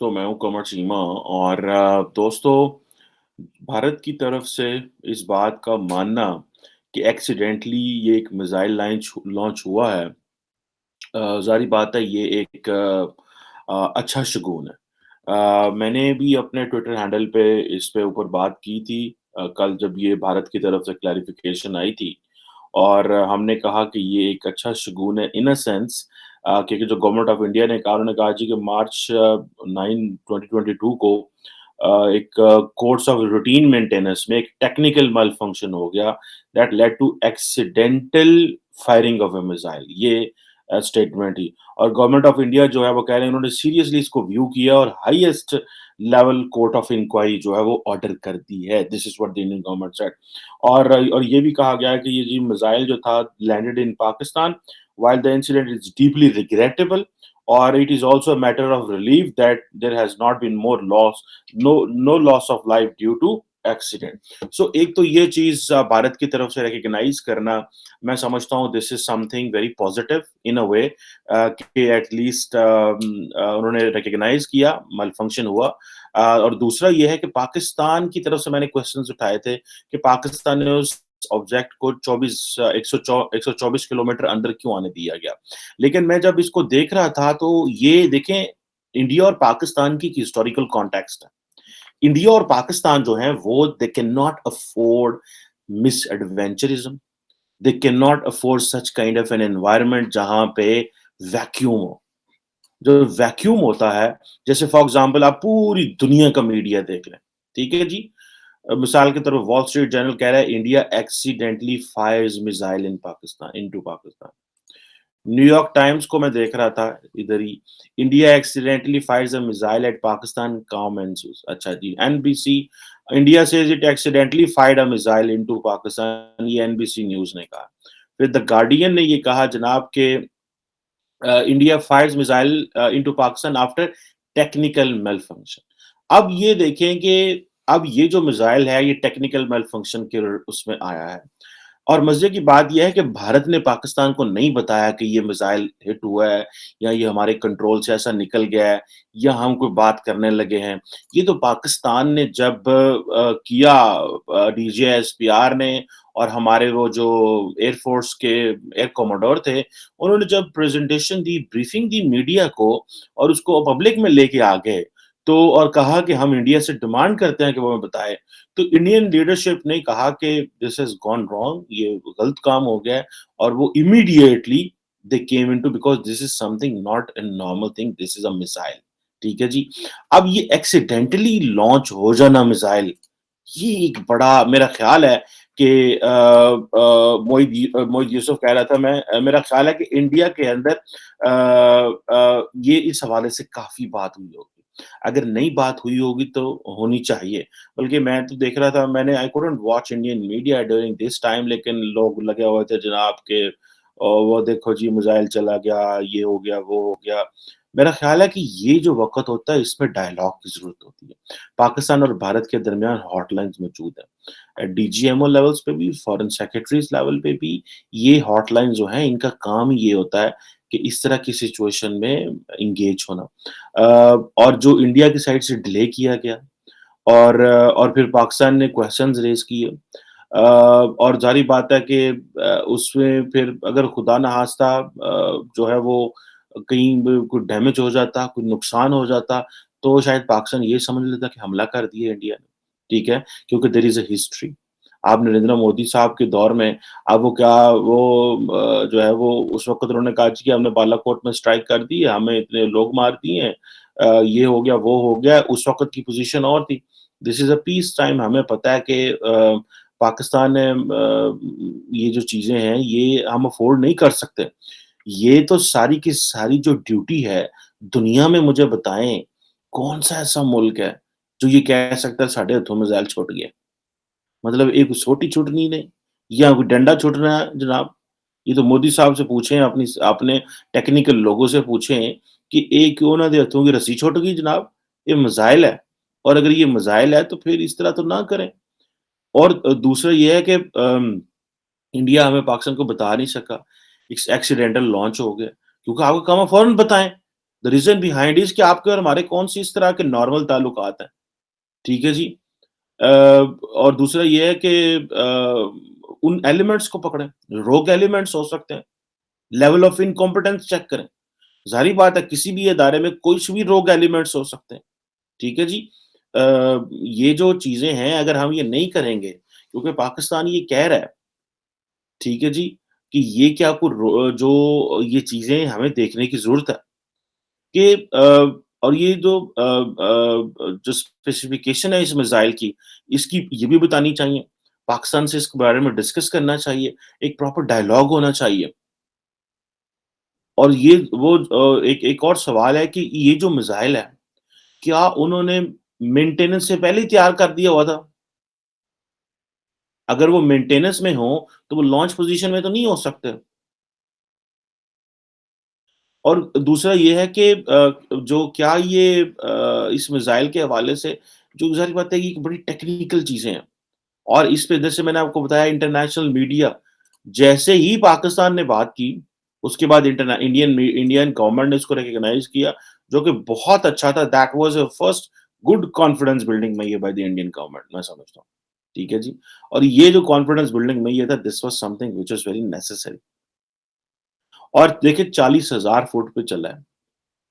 दोस्तों, मैं हूँ कमर चीमा और दोस्तों, भारत की तरफ से इस बात का मानना कि एक्सीडेंटली ये एक मिसाइल लॉन्च लॉन्च हुआ है, ज़ाहिर बात है ये एक अच्छा शगुन है। मैंने भी अपने ट्विटर हैंडल पे इस पे ऊपर बात की थी, कल जब ये भारत की तरफ से क्लैरिफ़िकेशन आई थी और हमने कहा कि ये एक अच्छा शगुन है इन अ सेंस, क्योंकि जो गवर्नमेंट ऑफ इंडिया ने कहा, उन्होंने कहा जी कि मार्च 9 2022 को एक कोर्स ऑफ रूटीन मेंटेनेंस में एक टेक्निकल malfunction हो गया that led to accidental firing of a missile. ये स्टेटमेंट ही, और गवर्नमेंट ऑफ इंडिया जो है वो कह रहे हैं उन्होंने सीरियसली इसको व्यू किया और highest level court of inquiry जो है वो ऑर्डर कर दी है। This is what the Indian government said. और ये भी कहा गया है कि ये जो मिसाइल जो था landed in Pakistan, while the incident is deeply regrettable, or it is also a matter of relief that there has not been more loss, no loss of life due to accident. So एक तो ये चीज भारत की तरफ से recognise करना, मैं समझता हूँ this is something very positive in a way, कि एटलीस्ट उन्होंने रिकग्नाइज किया मल फंक्शन हुआ। और दूसरा ये है कि पाकिस्तान की तरफ से मैंने क्वेश्चंस उठाए थे कि पाकिस्तान ने उस ऑब्जेक्ट को 124 किलोमीटर अंदर क्यों आने दिया गया। लेकिन मैं जब इसको देख रहा था तो ये देखें, इंडिया और पाकिस्तान की हिस्टोरिकल कॉन्टेक्स्ट है। इंडिया और पाकिस्तान जो है वो they can not afford misadventurism, they can not afford such kind of an environment जहां पे वैक्यूम हो। जो वैक्यूम होता है, जैसे फॉर एग्जांपल आप पूरी दुनिया का मीडिया देख लें, ठीक है जी। मिसाल के तौर पर वॉल स्ट्रीट जर्नल कह रहा है India accidentally fires missile in Pakistan, into Pakistan. New York Times को मैं देख रहा था इधर ही, India accidentally fires a missile at Pakistan comments. अच्छा जी, NBC, India says it accidentally fired a missile into Pakistan, ये एनबीसी न्यूज़ ने कहा। फिर द गार्डियन ने ये कहा जनाब के India fires missile into Pakistan after technical malfunction. अब ये देखें कि अब ये जो मिसाइल है ये टेक्निकल मेलफंक्शन के उसमें आया है। और मज़े की बात ये है कि भारत ने पाकिस्तान को नहीं बताया कि ये मिसाइल हिट हुआ है या ये हमारे कंट्रोल से ऐसा निकल गया है या हम कोई बात करने लगे हैं। ये तो पाकिस्तान ने जब किया, डीजीएसपीआर ने और हमारे वो जो एयरफोर्स के एयर कमांडर थे, उन्होंने जब प्रेजेंटेशन दी, ब्रीफिंग दी मीडिया को और उसको पब्लिक में लेके आ गए, तो और कहा कि हम इंडिया से डिमांड करते हैं कि वो हमें बताए। तो इंडियन लीडरशिप ने कहा कि दिस हैज़ गॉन रॉन्ग, ये गलत काम हो गया है, और वो immediately they came into, because this is something not a normal thing, this is a missile. ठीक है जी। अब ये एक्सीडेंटली लॉन्च हो जाना मिसाइल, ये एक बड़ा मेरा ख़्याल है कि मोईद यूसुफ कह रहा था, मेरा ख़्याल है कि इंडिया के अंदर ये इस हवाले से काफ़ी बात हुई होगी। अगर नई बात हुई होगी तो होनी चाहिए। बल्कि मैं तो देख रहा था, मैंने I couldn't watch Indian media during this time, लेकिन लोग लगे हुए थे जनाब के वो देखो जी मिसाइल चला गया, ये हो गया, वो हो गया। मेरा ख़्याल है कि ये जो वक़्त होता है इसमें डायलॉग की ज़रूरत होती है। पाकिस्तान और भारत के दरमियान हॉटलाइन्स मौजूद हैं। डीजीएमओ लेवल्स पे भी, फॉरेन सेक्रेटरीज़ लेवल पे भी ये हॉटलाइन जो हैं, इनका काम ही ये होता है कि इस तरह की सिचुएशन में एंगेज होना। और जो इंडिया की साइड से डिले किया गया और फिर पाकिस्तान ने क्वेश्चंस रेज़ किए, और ज़ाहिर बात है कि उसमें फिर अगर खुदा ना ख़ास्ता जो है वो कहीं ब कोई डैमेज हो जाता, कोई नुकसान हो जाता, तो शायद पाकिस्तान ये समझ लेता कि हमला कर दिया इंडिया ने, ठीक है? क्योंकि देयर इज़ अ हिस्ट्री। आप नरेंद्र मोदी साहब के दौर में, अब वो क्या वो जो है वो उस वक़्त उन्होंने कहा जी कि हमने बालाकोट में स्ट्राइक कर दी है, हमें इतने लोग मार दिए हैं, ये हो गया, वो हो गया। उस वक़्त की पोज़ीशन और थी। This is a peace time, हमें पता है कि पाकिस्तान ने ये जो चीज़ें हैं, ये हम अफ़ोर्ड नहीं कर सकते। ये तो सारी की सारी जो ड्यूटी है, दुनिया में मुझे बताएँ, कौन-सा ऐसा मुल्क है, जो ये कह सकता है साढ़े हथों मिसाइल छुट गया? मतलब एक सोटी छूटनी नहीं या कोई डंडा छूटना है जनाब? ये तो मोदी साहब से पूछें, अपने टेक्निकल लोगों से पूछें कि एक उन्हां दे हथों की रस्सी छुट गई जनाब, ये मिसाइल है, और अगर ये मिसाइल है तो फिर इस तरह तो ना करें। और दूसरा ये है कि इंडिया हमें पाकिस्तान को बता नहीं सका, एक्सीडेंटल लॉन्च हो गया, क्योंकि आपका काम है फौरन बताएँ। द रीज़न बिहाइंड इज़ कि आपके और हमारे कौन-सी इस तरह के नॉर्मल ताल्लुकात हैं, ठीक है जी? और दूसरा ये है कि उन एलिमेंट्स को पकड़ें, रोग एलिमेंट्स हो सकते हैं, लेवल ऑफ इनकॉम्पिटेंस चेक करें। ज़ाहिर-सी बात है किसी भी इदारे में कुछ भी रोग एलिमेंट्स हो सकते हैं, ठीक है जी? अ, ये जो चीज़ें हैं अगर हम ये नहीं करेंगे, क्योंकि पाकिस्तान ये कह रहा है, ठीक है जी, कि ये क्या जो ये चीज़ें हमें देखने की ज़रूरत है कि और ये जो स्पेसिफ़िकेशन है इस मिसाइल की, इसकी ये भी बतानी चाहिए। पाकिस्तान से इसके बारे में डिस्कस करना चाहिए, एक प्रॉपर डायलॉग होना चाहिए। और ये एक एक और सवाल है कि ये जो मिसाइल है, क्या उन्होंने मेंटेनेंस से पहले ही तैयार कर दिया हुआ था? अगर वो मेंटेनेंस में हो, तो वो लॉन्च पोज़ीशन में तो नहीं हो सकते। और दूसरा ये है कि जो क्या ये इस मिसाइल के हवाले से जो ज़ाहिर बात है कि बड़ी टेक्निकल चीज़ें हैं और इस पे जैसे मैंने आपको बताया इंटरनेशनल मीडिया जैसे ही पाकिस्तान ने बात की, उसके बाद इंडियन गवर्नमेंट ने इसको रिकॉग्नाइज़ किया, जो कि बहुत अच्छा था। That was a first good confidence building measure by the Indian government मैं समझता हूँ। ठीक है जी? और ये जो कॉन्फिडेंस बिल्डिंग मेजर था, this was something which was very necessary. और देखिए 40,000 फुट पे चला है।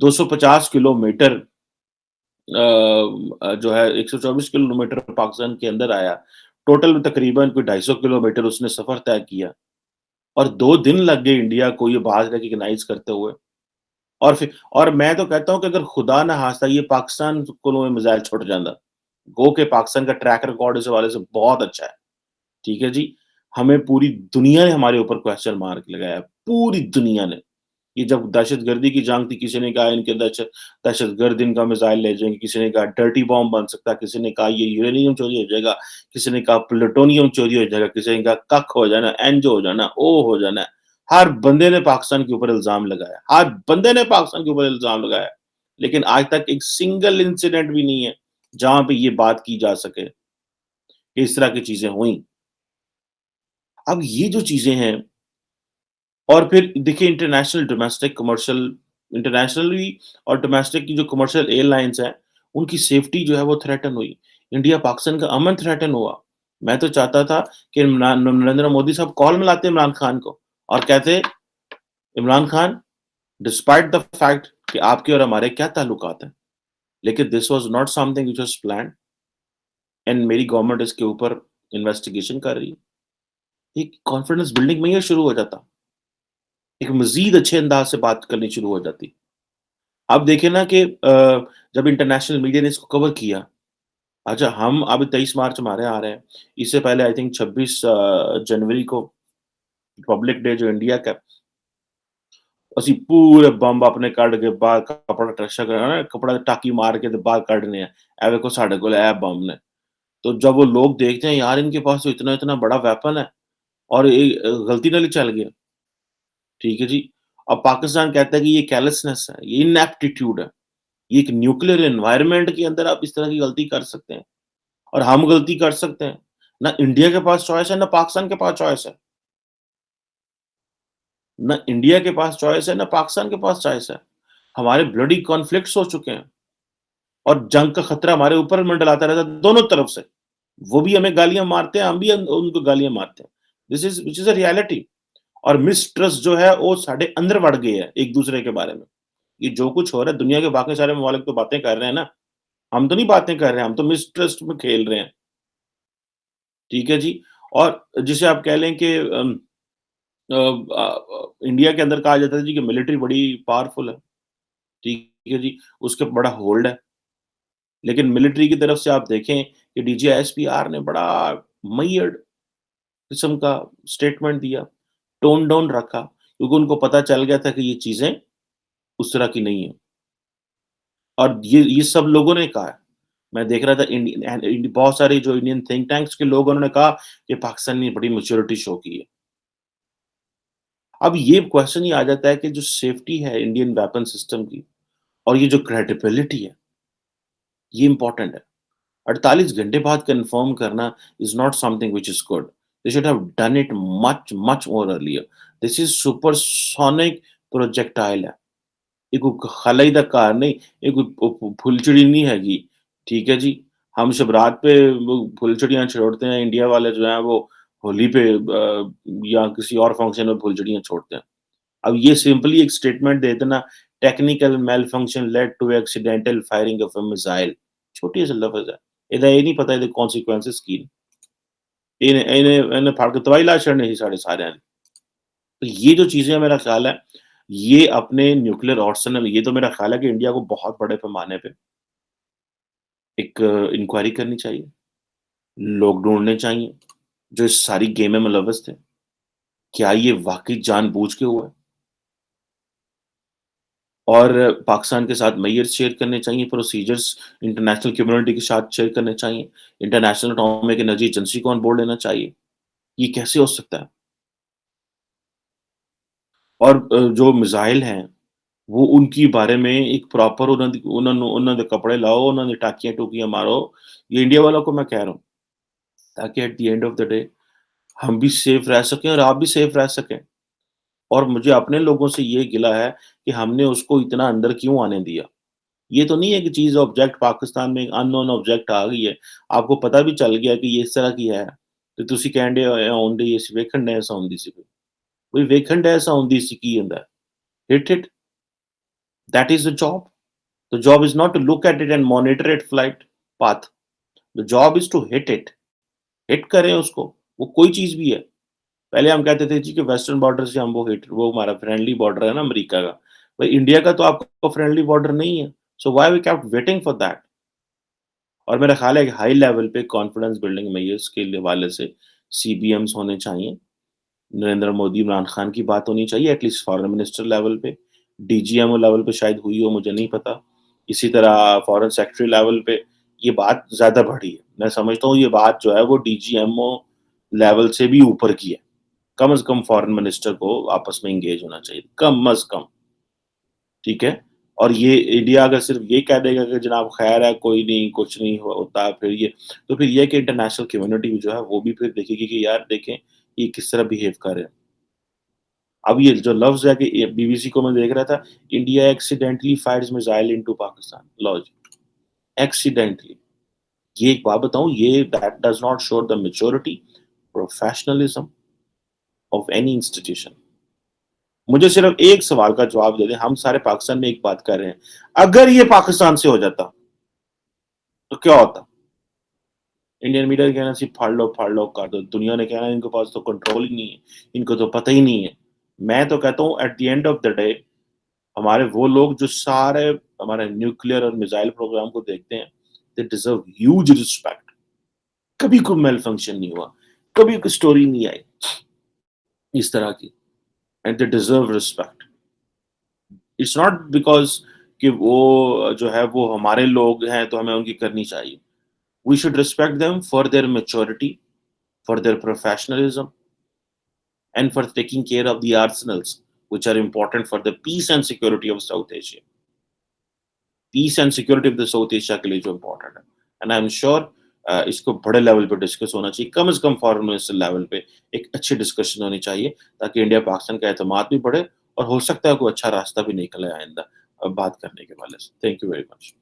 250 किलोमीटर जो है 124 किलोमीटर पाकिस्तान के अंदर आया। टोटल तकरीबन कोई 250 किलोमीटर उसने सफ़र तय किया और 2 दिन लग गए इंडिया को ये बात रिकॉग्नाइज़ करते हुए। और मैं तो कहता हूँ कि अगर खुदा ना खास्ता ये पाकिस्तान कोलों मिसाइल छुट जांदा, गो के पाकिस्तान का ट्रैक रिकॉर्ड इस हवाले से बहुत अच्छा है। ठीक है जी? हमें पूरी दुनिया ने हमारे ऊपर क्वेश्चन मार्क लगाया है, पूरी दुनिया ने। ये जब दहशतगर्दी की जंग थी, किसी ने कहा इनके दहशतगर्द इनका मिसाइल ले जाएँगे, किसी ने कहा डर्टी बॉम्ब बन सकता है, किसी ने कहा ये यूरेनियम चोरी हो जाएगा, किसी ने कहा प्लूटोनियम चोरी हो जाएगा, किसी ने कहा कख हो जाना, एंज हो जाना, ओ हो जाना। हर बंदे ने पाकिस्तान के ऊपर इल्ज़ाम लगाया, हर बंदे ने पाकिस्तान के ऊपर इल्ज़ाम लगाया। लेकिन आज तक एक सिंगल इंसिडेंट भी नहीं है, जहाँ पे ये बात की जा सके कि इस तरह की चीज़ें हुई। अब ये जो चीज़ें हैं और फिर देखिए इंटरनेशनली और डोमेस्टिक की जो कमर्शियल एयरलाइन्स हैं, उनकी सेफ्टी जो है वो थ्रेटन हुई। इंडिया पाकिस्तान का अमन थ्रेटन हुआ। मैं तो चाहता था कि नरेंद्र मोदी साहब कॉल मिलाते इमरान खान को और कहते, "Imran Khan, despite the fact कि आपके और हमारे क्या ताल्लुकात हैं, लेकिन this was not something which was planned and मेरी गवर्नमेंट इसके ऊपर इन्वेस्टिगेशन कर रही है।" एक कॉन्फिडेंस बिल्डिंग में ये शुरू हो जाता। एक मज़ीद अच्छे अंदाज़ से बात करनी शुरू हो जाती। अब देखिए ना कि जब इंटरनेशनल मीडिया ने इसको कवर किया, अच्छा हम अब 23 मार्च हमारे आ रहे हैं, इससे पहले आई थिंक 26 जनवरी को रिपब्लिक डे जो इंडिया का ਅਸੀਂ ਪੂਰੇ ਬੰਬ ਆਪਣੇ ਕੱਢ ਕੇ ਬਾਹਰ ਕਪੜਾ ਟਰੱਸ਼ਾ करना ना कपड़ा टाकी मार के तो बाहर काटने हैं ए देखो साढ़े कोल ए बम ने तो जब वो लोग देखते हैं यार इनके पास तो इतना इतना बड़ा वेपन है और ये गलती नाल ही चल गया ठीक है जी अब पाकिस्तान कहता है कि ये केयरलेसनेस है ये इनएप्टीट्यूड है ये एक न्यूक्लियर एनवायरनमेंट के अंदर आप इस तरह की गलती कर सकते हैं और हम गलती कर सकते हैं ना इंडिया के पास चॉइस है ना पाकिस्तान के पास चॉइस है ना इंडिया के पास चॉइस है ना पाकिस्तान के पास चॉइस है हमारे ब्लडी कॉन्फ्लिक्ट्स हो चुके हैं और जंग का खतरा हमारे ऊपर मंडलाता रहता है दोनों तरफ से वो भी हमें गालियां मारते हैं हम भी उनको गालियां मारते हैं this is which is a reality और मिसट्रस्ट जो है वो साढ़े अंदर बढ़ गई है एक दूसरे के बारे में ये जो कुछ हो रहा है दुनिया के बाकी सारे ममालिक तो बातें कर रहे हैं ना हम तो नहीं बातें कर रहे हैं हम तो मिसट्रस्ट में खेल रहे हैं ठीक है जी और जिसे आप कह लें कि इंडिया के अंदर कहा जाता है जी कि मिलिट्री बड़ी पावरफुल है ठीक है जी उसके बड़ा होल्ड है लेकिन मिलिट्री की तरफ से आप देखें कि डीजीआईएसपीआर ने बड़ा मैय्यड किस्म का स्टेटमेंट दिया, टोन डाउन रखा, क्योंकि उनको पता चल गया था कि ये चीज़ें उस तरह की नहीं है और ये सब लोगों ने कहा है। मैं देख रहा था बहुत सारे जो इंडियन थिंक टैंक्स के लोग उन्होंने कहा कि पाकिस्तान ने बड़ी मैच्योरिटी शो की है। अब ये क्वेश्चन ही आ जाता है कि जो सेफ्टी है इंडियन वेपन सिस्टम की और ये जो क्रेडिबिलिटी है, ये इम्पोर्टेंट है। 48 घंटे बाद कन्फर्म करना is not something which is good. They should have done it much more earlier. This is supersonic projectile है। یہ کوئی خلائی دا کار نہیں، یہ کوئی پھلچڑی نہیں ہے جی، ٹھیک ہے جی؟ ہم شبرات پہ وہ پھلچڑیاں چھوڑتے ہیں، انڈیا والے جو ہیں وہ ہولی پہ یا کسی اور فنکشن میں پھلچڑیاں چھوڑتے ہیں۔ اب یہ سمپلی ایک اسٹیٹمنٹ دے دینا، technical malfunction lead to accidental firing of a missile, چھوٹی سی لفظ ہے، یہ نہیں پتا یہ کانسیکوینسز کی انہیں پھاڑ کے تباہی لا چھڑنے ہی سارے ہیں۔ تو یہ جو چیزیں میرا خیال ہے، یہ اپنے نیوکلیئر آرسنل، یہ تو میرا خیال ہے کہ انڈیا کو بہت بڑے پیمانے پہ ایک انکوائری کرنی چاہیے، لوگ ڈھونڈنے چاہیے جو اس ساری گیم میں ملوث تھے، کیا یہ واقعی جان بوجھ کے ہوا ہے؟ اور پاکستان کے ساتھ میئرز شیئر کرنے چاہیے، پروسیجرز انٹرنیشنل کمیونٹی کے ساتھ شیئر کرنے چاہیے، انٹرنیشنل اٹامک انرجی ایجنسی کو آن بورڈ لینا چاہیے۔ یہ کیسے ہو سکتا ہے؟ اور جو میزائل ہیں، وہ ان کی بارے میں ایک پراپر انہوں نے کپڑے لاؤ، انہوں نے ٹاکیاں ٹوکیاں مارو، یہ انڈیا والوں کو میں کہہ رہا ہوں، تاکہ at the end of the day ہم بھی سیف رہ سکیں اور آپ بھی سیف رہ سکیں۔ اور مجھے اپنے لوگوں سے یہ گلہ ہے کہ ہم نے اس کو اتنا اندر کیوں آنے دیا؟ یہ تو نہیں ہے کہ چیز آبجیکٹ پاکستان میں ان نون آبجیکٹ آ گئی ہے، آپ کو پتہ بھی چل گیا کہ یہ اس طرح کی ہے، تو تسی کہن ڈے آن ڈے اس ویکھن ڈے ساؤن دی سی کوئی ویکھن ڈے ساؤن دی سی کی ہوندا ہے، hit it, that is the job. The job is not to look at it and monitor it flight path. The job is to hit it. ہٹ کریں اس کو، وہ کوئی چیز بھی ہے۔ پہلے ہم کہتے تھے جی کہ ویسٹرن بارڈر سے ہم وہ ہمارا فرینڈلی بارڈر ہے نا امریکہ کا، بھائی انڈیا کا تو آپ کا فرینڈلی بارڈر نہیں ہے، so why we kept waiting for that? اور میرا خیال ہے کہ ہائی لیول پہ کانفیڈنس بلڈنگ میئرس کے حوالے سے سی بی ایمز ہونے چاہیے، نریندر مودی عمران خان کی بات ہونی چاہیے at least foreign minister level پہ، D G M O level پہ شاید ہوئی ہو، مجھے نہیں پتا، اسی طرح فارن سیکرٹری لیول پہ یہ بات زیادہ بڑھی ہے، میں سمجھتا ہوں یہ بات جو ہے وہ D G M O level سے بھی اوپر کی ہے، کم از کم فارن منسٹر کو آپس میں انگیج ہونا چاہیے، کم از کم، ٹھیک ہے؟ اور یہ انڈیا اگر صرف یہ کہہ دے گا کہ جناب خیر ہے، کوئی نہیں، کچھ نہیں ہوتا، پھر یہ تو پھر یہ کہ انٹرنیشنل کمیونٹی جو ہے وہ بھی پھر دیکھے گی کہ یار دیکھیں یہ کس طرح بہیو کر رہے ہیں۔ اب یہ جو لفظ ہے کہ بی بی سی کو میں دیکھ رہا تھا، India accidentally fires missile into Pakistan, لو جی، ایکسیڈینٹلی۔ یہ ایک بات بتاؤں، یہ that does not show the maturity, professionalism of any institution. مجھے صرف ایک سوال کا جواب دے دیں، ہم سارے پاکستان میں ایک بات کر رہے ہیں، اگر یہ پاکستان سے ہو جاتا تو کیا ہوتا؟ انڈین میڈیا نے کہنا سی پھاڑ لو کر دو، دنیا نے کہنا ان کے پاس تو کنٹرول ہی نہیں ہے، ان کو تو پتہ ہی نہیں ہے۔ میں تو کہتا ہوں at the end of the day ہمارے وہ لوگ جو سارے ہمارے نیوکلیئر اور میزائل پروگرام کو دیکھتے ہیں، دے ڈیزرو ہیوج رسپیکٹ۔ کبھی کوئی میل فنکشن نہیں ہوا، کبھی کوئی سٹوری نہیں آئی اس طرح کی، and they deserve respect. It's not because کہ وہ جو ہے وہ ہمارے لوگ ہیں تو ہمیں ان کی کرنی چاہیے۔ We should respect them for their maturity, for their professionalism, and for taking care of the arsenals, which are important for the peace and security of South Asia. Peace and security of the South Asia کے لیے جو important ہے، and I am sure اس کو بڑے level پہ discuss ہونا چاہیے، کم از کم foreign minister level پہ ایک اچھی ڈسکشن ہونی چاہیے تاکہ انڈیا پاکستان کا اعتماد بھی بڑھے اور ہو سکتا ہے کوئی اچھا راستہ بھی نکلے آئندہ بات کرنے کے والے سے۔ Thank you very much.